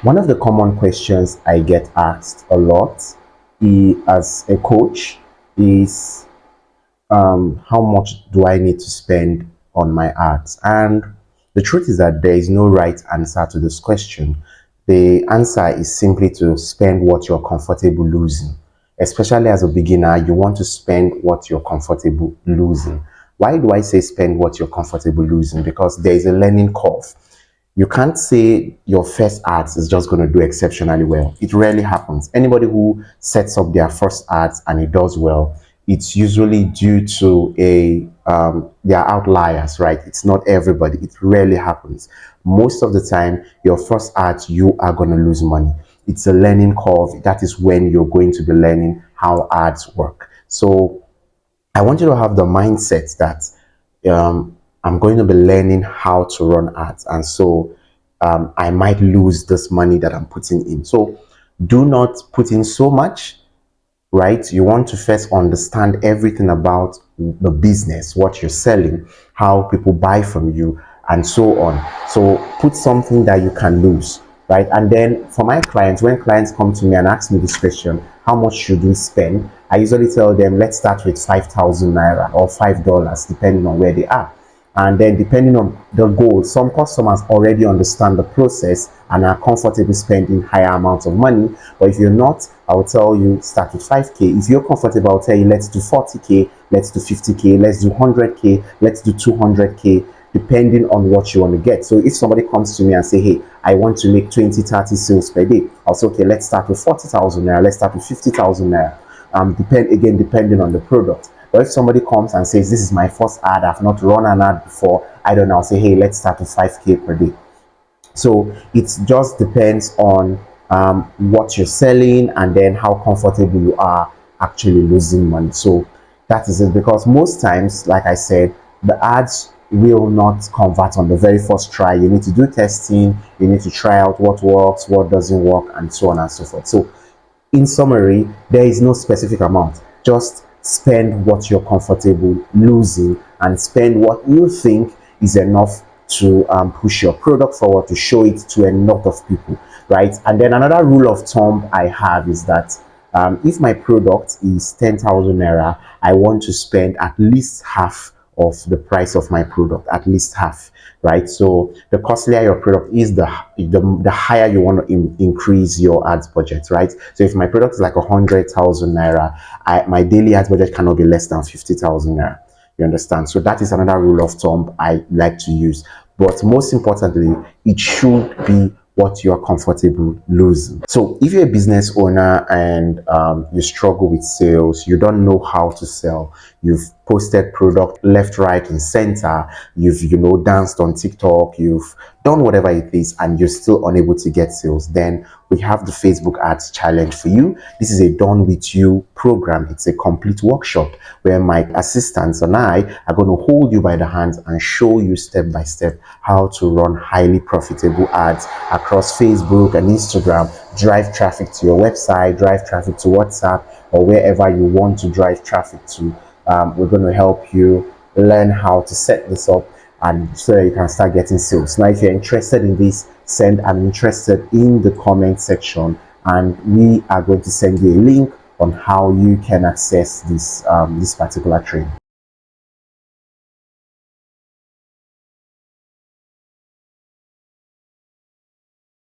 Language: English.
One of the common questions I get asked a lot as a coach is how much do I need to spend on my ads? And the truth is that there is no right answer to this question. The answer is simply to spend what you're comfortable losing. Especially as a beginner, you want to spend what you're comfortable losing. Why do I say spend what you're comfortable losing? Because there is a learning curve. You can't say your first ads is just going to do exceptionally well. It rarely happens. Anybody who sets up their first ads and it does well, it's usually due to they are outliers, right? It's not everybody. It rarely happens. Most of the time, your first ads, you are going to lose money. It's a learning curve. That is when you're going to be learning how ads work. So I want you to have the mindset that I'm going to be learning how to run ads, and so I might lose this money that I'm putting in. So do not put in so much, right? You want to first understand everything about the business, what you're selling, how people buy from you, and so on. So put something that you can lose, right? And then for my clients, when clients come to me and ask me this question, how much should we spend? I usually tell them, let's start with 5,000 naira or $5, depending on where they are. And then depending on the goal, some customers already understand the process and are comfortable spending higher amounts of money. But if you're not, I'll tell you start with 5k. If you're comfortable, I'll tell you let's do 40k, let's do 50k, let's do 100k, let's do 200k, depending on what you want to get. So if somebody comes to me and say, hey, I want to make 20-30 sales per day, I'll say, okay, let's start with 40,000 naira, let's start with 50,000 naira. Depending on the product. But if somebody comes and says, this is my first ad, I've not run an ad before, I don't know, I'll say, hey, let's start with 5k per day. So it just depends on what you're selling and then how comfortable you are actually losing money. So that is it, because most times, like I said, the ads will not convert on the very first try. You need to do testing, you need to try out what works, what doesn't work, and so on and so forth. So in summary, there is no specific amount. Just spend what you're comfortable losing and spend what you think is enough to push your product forward, to show it to a lot of people, right? And then another rule of thumb I have is that if my product is 10,000 naira, I want to spend at least half of the price of my product, at least half, right? So the costlier your product is, the higher you want to increase your ads budget, right? So if my product is like 100,000 naira, my daily ads budget cannot be less than 50,000 naira. You understand? So that is another rule of thumb I like to use. But most importantly, it should be what you're comfortable losing. So if you're a business owner and you struggle with sales, you don't know how to sell, you've posted product left, right, and center, you've danced on TikTok, you've done whatever it is, and you're still unable to get sales, then we have the Facebook ads challenge for you. This is a done with you program. It's a complete workshop where my assistants and I are going to hold you by the hands and show you step by step how to run highly profitable ads across Facebook and Instagram, drive traffic to your website, drive traffic to WhatsApp, or wherever you want to drive traffic to. We're going to help you learn how to set this up, and so that you can start getting sales. Now, if you're interested in this, send "I'm interested" in the comment section, and we are going to send you a link on how you can access this particular training.